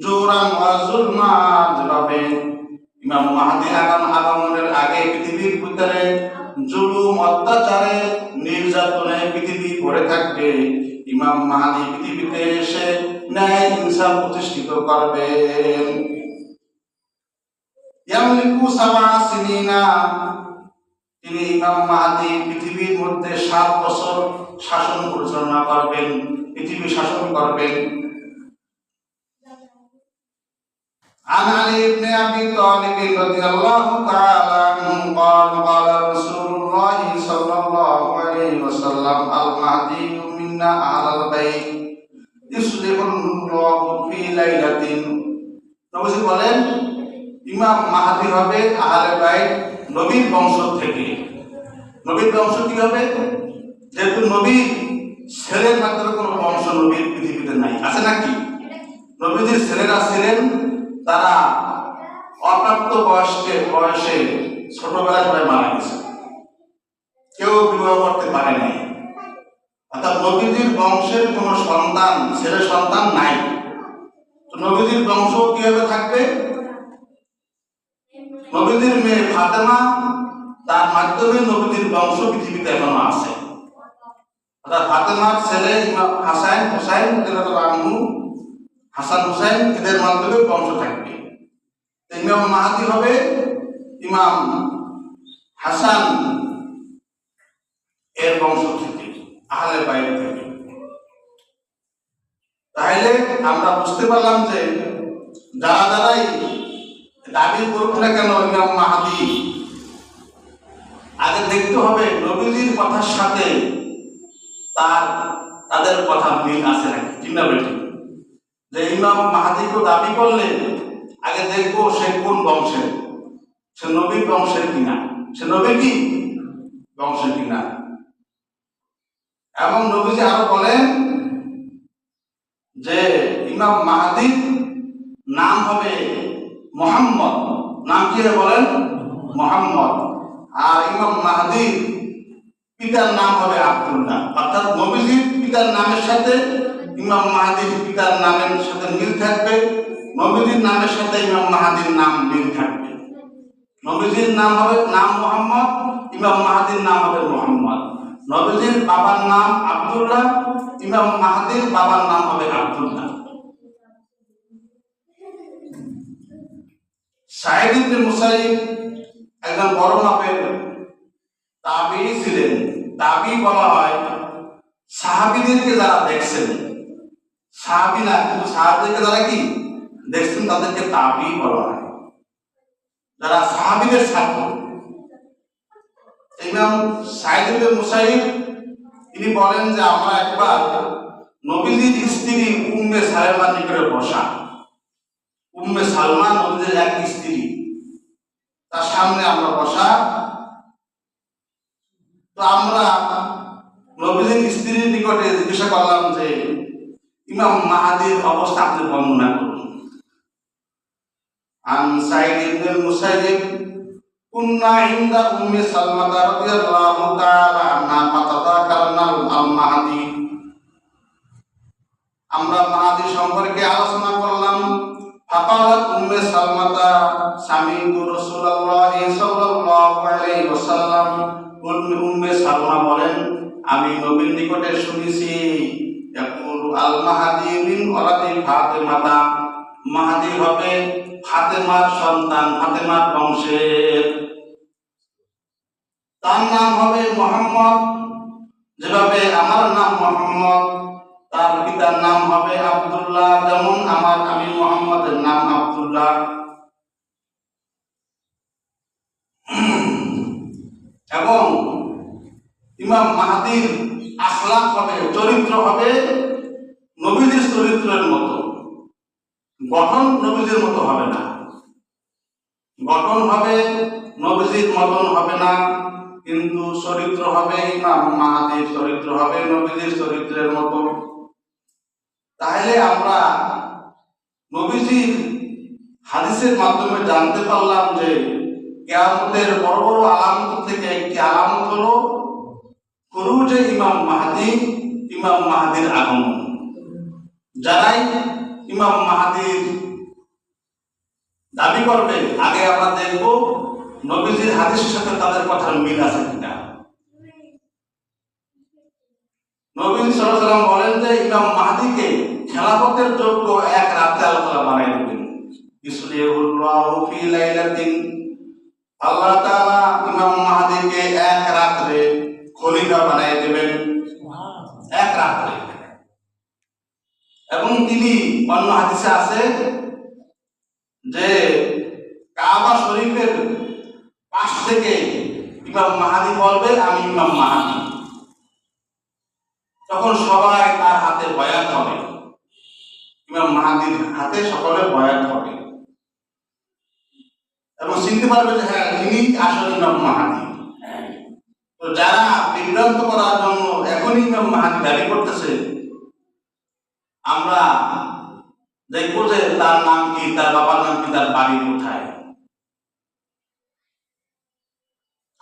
Zoran ওয়া যুলমা, যেভাবে ইমাম মাহদী আগমনের আগে পৃথিবীর ভিতরে জুলুম, অত্যাচারে, নির্যাতনে পৃথিবী ভরে থাকবে, ইমাম মাহদী পৃথিবীতে এসে ন্যায় ইনসাফ প্রতিষ্ঠিত করবেন। ইয়ামলিকু সাবআ সিনিনা, তিনি ইমাম মাহদী পৃথিবীর মধ্যে 7 বছর শাসন পরিচালনা করবেন, পৃথিবী শাসন করবেন। عن علي بن ابي طالب رضي الله تعالى عنه قال قال رسول الله صلى الله عليه وسلم المهدي منا اهل البيت يصلح الله في ليله। নবী বলেন ইমাম মাহদী হবে আহলে বাইত, নবীর বংশ থেকে। নবীর বংশ কি হবে? যেহেতু নবীর ছেলের মাত্র কোনো বংশ নবীর পৃথিবীতে নাই, আছে নাকি? নবীদের ছেলেরা ছিলেন, তারা অপ্রাপ্ত বয়সে ছোটবেলায় সবাই মারা গেছে, কেউ বিবাহ করতে পারে নাই। অর্থাৎ নবীজির বংশের কোনো সন্তান, ছেলে সন্তান নাই। তো নবীজির বংশ কিভাবে থাকবে? নবীজির মেয়ে ফাতেমা, তার মাধ্যমে নবীজির বংশ পৃথিবীতে এখনো আছে। অর্থাৎ ফাতেমার ছেলে ইমাম হাসান হুসাইন রাদিয়াল্লাহু, হাসান হুসাইন, এদের মাধ্যমে বংশ থাকবে। ইমাম মাহদী হবে ইমাম হাসান এর বংশ থেকে, আহলে বাইত থেকে। তাহলে আমরা বুঝতে পারলাম যে যারাই দাবি করুক না কেন ইমাম মাহদী, আগে দেখতে হবে নবীজির কথার সাথে তাদের কথা মিল আছে নাকি, ঠিক না বেটি? যে ইমাম মাহদীকে দাবি করলে আগে দেখবো সে কোন বংশের, সে নবীর বংশের কিনা, সে নবীর কি বংশের কিনা। এবং নবীজি আরো বলেন যে ইমাম মাহদীর নাম হবে মুহাম্মদ। নাম কি বলেন? মুহাম্মদ। আর ইমাম মাহদীর পিতার নাম হবে আব্দুল্লাহ। অর্থাৎ নবীজির পিতার নামের সাথে ইমাম মাহদীর পিতার নামের সাথে মিল থাকবে, নবীজির নামের সাথে ইমাম মাহদীর নাম মিল থাকবে। নবীজির নাম হবে নাম মুহাম্মদ, ইমাম মাহদীর নাম হবে মুহাম্মদ। নবীজির বাবার নাম আব্দুল্লাহ, ইমাম মাহদীর বাবার নাম হবে আব্দুল্লাহ। সাঈদ ইবনে মুসাইয়িব একজন বড় মাপের তাবিঈ ছিলেন। তাবিঈ বলা হয় সাহাবীদেরকে যারা দেখছেন, সাহাবী না কিন্তু সাহাবীদেরকে যারা কি দেখছেন তাদেরকে তাবিঈ বলা হয়, যারা সাহাবীদের ছাত্র। ইমাম সাঈদ ইবনে মুসাইয়িব তিনি বলেন যে আমরা একবার নবীজির স্ত্রী উম্মে সালমার নিকটে বসা। উম্মে সালমা নবীজির এক স্ত্রী, তার সামনে আমরা বসা। তো আমরা নবীজির স্ত্রীর নিকটে জিজ্ঞাসা করলাম যে ইমাম মাহদীর অবস্থা আপনি বর্ণনা করুন। আন সাঈদ ইবনে মুসাইয়িব কুন্না ইনদা উম্মে সালমা রাদিয়াল্লাহু তাআলা আনহা ফাতাযাকারনা আল মাহদী। আমরা মাহদী সম্পর্কে আলোচনা করলাম। ফাকালাত উম্মে সালমা সামি'তু রাসূলুল্লাহ সাল্লাল্লাহু আলাইহি ওয়াসাল্লাম। উম্মে সালমা বলেন আমি নবীর নিকটে শুনেছি ইয়াকুলু আল মাহদী মিন ওয়ালাদি ফাতিমা, মাহদী হবে ফাতেমার সন্তান, ফাতেমার বংশের। তার নাম হবে মুহাম্মদ, যেভাবে আমার নাম মুহাম্মদ, তার পিতার নাম হবে আব্দুল্লাহ, যেমন আমি মুহাম্মদের নাম আব্দুল্লাহ। এবং ইমাম মাহদীর আখলাক হবে, চরিত্র হবে নবীজির চরিত্রের মতো, গঠন নবীজির মতো হবে না। গঠন হবে নবীজির মতন হবে না, কিন্তু চরিত্র হবে ইমাম মাহদীর চরিত্র হবে নবীজির চরিত্রের মতো। তাহলে আমরা নবীজির হাদিসের মাধ্যমে জানতে পারলাম যে কিয়ামতের বড় বড় আলামত থেকে একটি আলামত হলো খুরুজে ইমাম মাহদী, ইমাম মাহদীর আগমন। যারাই ইমাম মাহদীর দাবি করবে, আগে আমরা দেখব নবীজির হাদিসের সাথে তাদের কথার মিল আছে কিনা। নবীজি সাল্লাল্লাহু আলাইহি ওয়াসাল্লাম বলেন যে ইমাম মাহদিকে খেলাফতের যোগ্য এক রাতে আল্লাহ তাআলা বানাই দেবেন। ইসলিহুল্লাহু ফি লাইলাতিন, আল্লাহ তাআলা ইমাম মাহদিকে এক রাতে খলিফা বানাই দেবেন, এক রাতে। এবং তিনি অন্য হাদিসে আছে যে কাবা শরীফের পাশ থেকে ইমাম মাহদি বলবে আমি ইমাম মাহদি, তখন সবাই তার হাতে বয়াত হবে, ইমাম মাহদির হাতে সকলে বয়াত হবে এবং চিনতে পারবে যে হ্যাঁ ইনি আসল ইমাম মাহদি। তো যারা বিভ্রান্ত করার জন্য এখনই ইমাম মাহদি দাবি করতেছে, আমরা দেখবো যে তার নাম কি, তার বাবার নাম কি, তার বাড়ি কোথায়।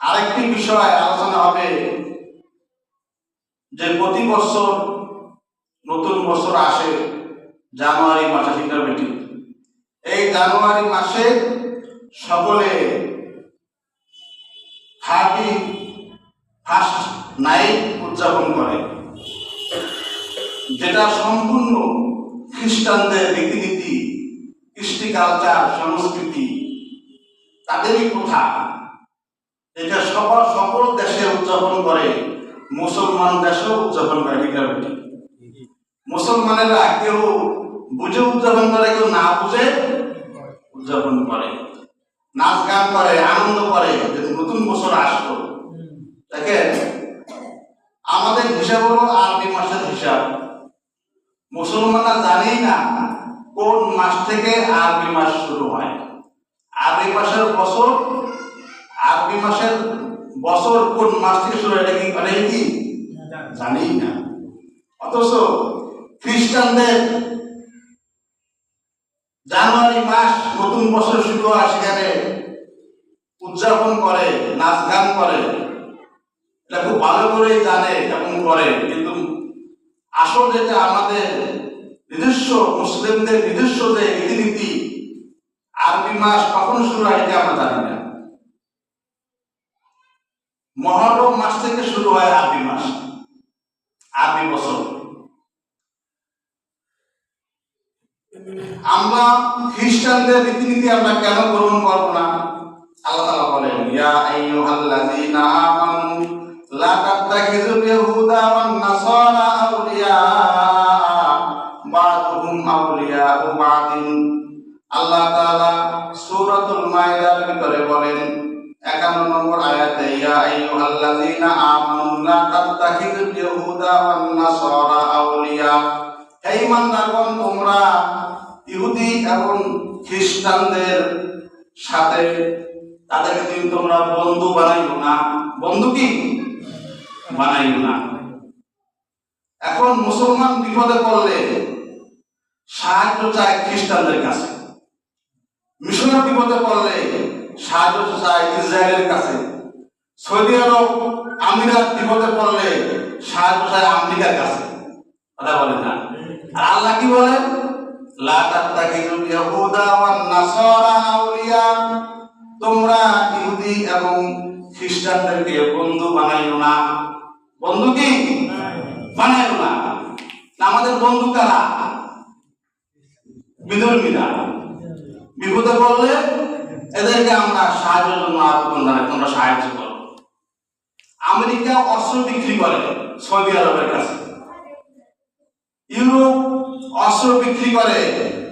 আরেকটি বিষয় আলোচনা হবে যে প্রতি বছর নতুন বছর আসে জানুয়ারি মাসে, ঠিক। এই জানুয়ারি মাসে সকলে 31st নাইট উদযাপন করে, যেটা সম্পূর্ণ খ্রিস্টানদের রীতিনীতি, কৃষ্টি কালচার, সংস্কৃতি, তাদেরই কথা। এটা সকল দেশে উদযাপন করে, মুসলমান দেশেও উদযাপন করে। মুসলমানেরা কেউ বুঝে উদযাপন করে, কেউ না বুঝে উদযাপন করে, নাচ গান করে, আনন্দ করে যে নতুন বছর আসলো। দেখেন আমাদের হিসাব হলো আরবি মাসের হিসাব, মুসলমানরা জানেই না কোন মাস থেকে আরবি মাস শুরু হয়। আরবি মাসের বছর, আরবি মাসের বছর কোন মাস থেকে শুরু হয় এটা কি অনেকে কি জানেই না। অথচ খ্রিস্টানদের জানুয়ারি মাস নতুন বছর শুরু হয়, সেখানে উদযাপন করে, নাচ গান করে, এটা খুব ভালো করেই জানে এবং করে। কিন্তু আসল যেটা আমাদের নিজস্ব, মুসলিমদের নিজস্ব যে রীতিনীতি, আরবি মাস কখন শুরু হয় এটা আমরা জানি না। মহরম মাস থেকে শুরু হয় আরবি মাস, আরবি বছর। আমরা খ্রিস্টানদের রীতিনীতি আমরা কেন গ্রহণ করব না? আল্লাহ তাআলা বলেন ইয়া আইয়ুহাল্লাযীনা আমানু লা তাত্তাখিযুল ইয়াহুদা ওয়ান নাসারা আউলিয়া বা'দুহুম আউলিয়াউ বা'দিন। আল্লাহ তাআলা সূরাতুল মাইদার ভিতরে বলেন 51 নম্বর আয়াতে ইয়া আইয়ুহাল্লাযীনা আমানু লা তাত্তাখিযুল ইয়াহুদা ওয়ান নাসারা আউলিয়া, হে ঈমানদারগণ তোমরা ইহুদি এবং খ্রিস্টানদের সাথে তাদেরকে তোমরা বন্ধু বানাইও না। বন্ধু কি বানাইও না। এখন মুসলমান বিপদে পড়লে সাহায্য চায় খ্রিস্টানদের কাছে, মিশরের বিপদে পড়লে সাহায্য চায় ইসরায়েলের কাছে, সৌদি আরব আমিরাত বিপদে পড়লে সাহায্য চায় আমেরিকার কাছে। কথা বলে না। আর আল্লাহ কি বলেন লা তাত্তাখিযুল ইয়াহুদা ওয়ান নাসারা আউলিয়া, তোমরা ইহুদি এবং খ্রিস্টানদেরকে বন্ধু বানাইও না। বন্ধু কি বানাইও না। আমাদের বন্ধু কারা? বিধর্মীরা। বিপদে পড়লে এদেরকে আমরা সাহায্যের জন্য আবেদন জানাই, তোমরা সাহায্য করো। আমেরিকা অস্ত্র বিক্রি করে সৌদি আরবের কাছে, ইউরোপ অস্ত্র বিক্রি করে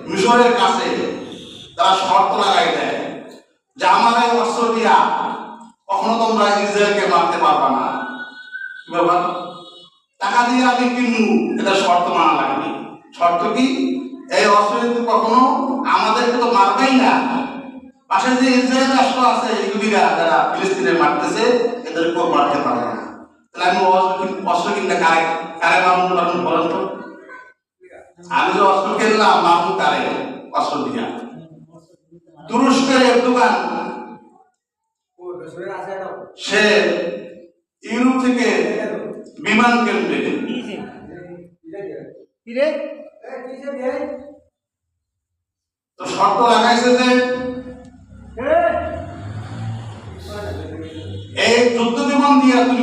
মিশরের কাছে। তারা শর্ত লাগাই দেয় যে আমার এই অস্ত্র দিয়া কখনো তোমরা ইসরায়েলকে মারতে পারবা না। কি ব্যাপার? টাকা দিয়ে আমি কিনবো, এটা শর্ত মানা লাগবে। শর্ত কি? এই অস্ত্র কিন্তু কখনো আমাদেরকে তো মারবেই না, পাশে যে ইসরায়েল রাষ্ট্র আছে ইহুদিরা যারা ফিলিস্তিনে মারতেছে এদেরকেও মারতে পারবে না। তাহলে আমি অস্ত্র কিনলে কারে মারুন বলেন তো? আমি যে অস্ত্র কিনলাম মারুন কারে অস্ত্র দিয়া? তুরস্কের এরদোগান সে ইউরোপ থেকে বিমান কিনবে, তো শর্ত লাগাইছে যে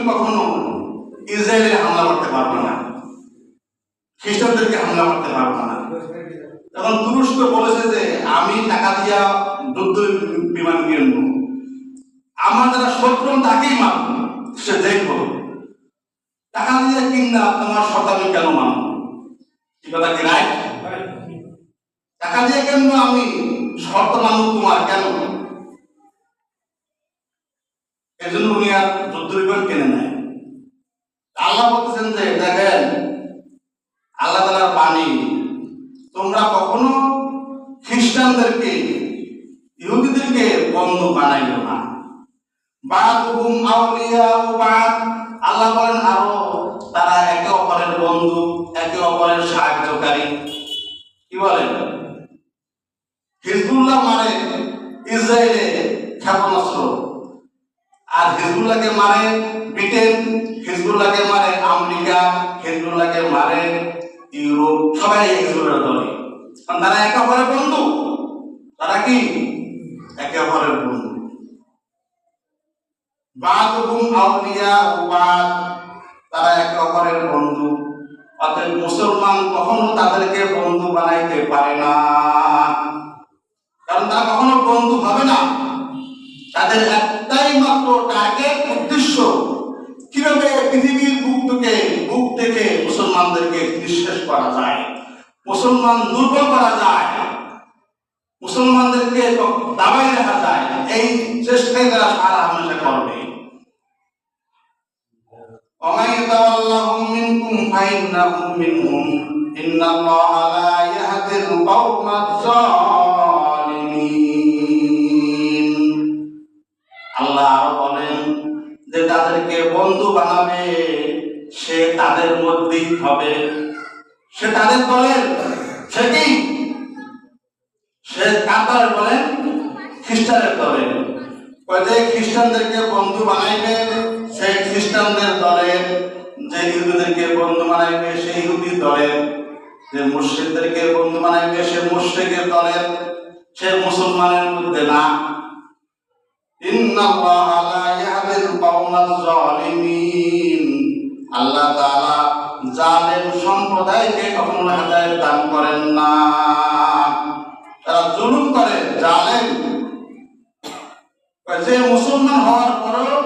কখনো ইসরায়েলের হামলা করতে পারবে না, খ্রিস্টানদেরকে হামলা করতে পারবে না। তখন তুরস্ক বলেছে যে আমি টাকা দিয়া যুদ্ধ বিমান কিনব, আমার যারা শত্রু তাকেই মারব, সে দেখবো টাকা দিয়ে কিনা তোমার শতাংশ কেন মানব? কি কথা কি রাইট? টাকা দিয়ে কেন আমি শর্ত মানব তোমার কেন? এজন্য উনি আর যুদ্ধ বিমান কিনে নেয়। আল্লাহ বলতেছেন যে দেখেন আল্লাহ তাআলার বাণী, তোমরা কখনো খ্রিস্টানদেরকে ইহুদিদেরকে বন্ধু বানাইও না। বাদুহুম আউলিয়াউ বাদ, আল্লাহ বলেন আরো তারা একে অপরের বন্ধু, একে অপরের সাহায্যকারী। কি বলেন? হিজবুল্লাহ মানে ইসরায়েলে ক্ষেপণাস্ত্র, আর হিজবুল্লাহকে মারে ব্রিটেন, হিজবুল্লাহকে মারে আমেরিকা, হিজবুল্লাহকে মারে ইউরোপ, সবাই হিজবুল্লাহর দলে। তারা একে অপরের বন্ধু, তারা কি একে অপরের বন্ধু। বাদুহুম আউলিয়াউ বাদ, তারা একে অপরের বন্ধু। অতএব মুসলমান কখনো তাদেরকে বন্ধু বানাইতে পারে না, কারণ তারা কখনো বন্ধু হবে না। তাদের একটাই মাত্র টার্গেট, উদ্দেশ্য, কিভাবে পৃথিবীর বুক থেকে মুসলমানদেরকে নিঃশেষ করা যায়, মুসলমান দুর্বল করা যায়, মুসলমানদেরকে দাবাই রাখা যায়, এই চেষ্টাই তারা সারা হামেশা করবে। ومن يتولهم منكم فإنه منهم إن الله لا يهدي القوم الظالمين। আল্লাহ আরো বলেন যে তাদেরকে বন্ধু বানাবে সে তাদের মধ্যেই হবে, সে তাদের দলের, সে কি সে কার দলের বলেন? খ্রিস্টানের দলের। যে খ্রিস্টানদেরকে বন্ধু বানাইবে সে খ্রিস্টানদের দলের, যে ইহুদিদেরকে বন্ধু বানাইবে সে ইহুদির দলের, যে মুশরিকদেরকে বন্ধু বানাইবে সে মুশরিকের দলের, সে মুসলমানের মধ্যে না। ইন্নাল্লাহা লা ইয়াহদিল কওমাজ জালিমিন, আল্লাহ তাআলা জালেম সম্প্রদায়কে কখনো হেদায়েত দান করেন না। তারা জুলুম করে, জালেম। যে মুসলমান হওয়ার পরেও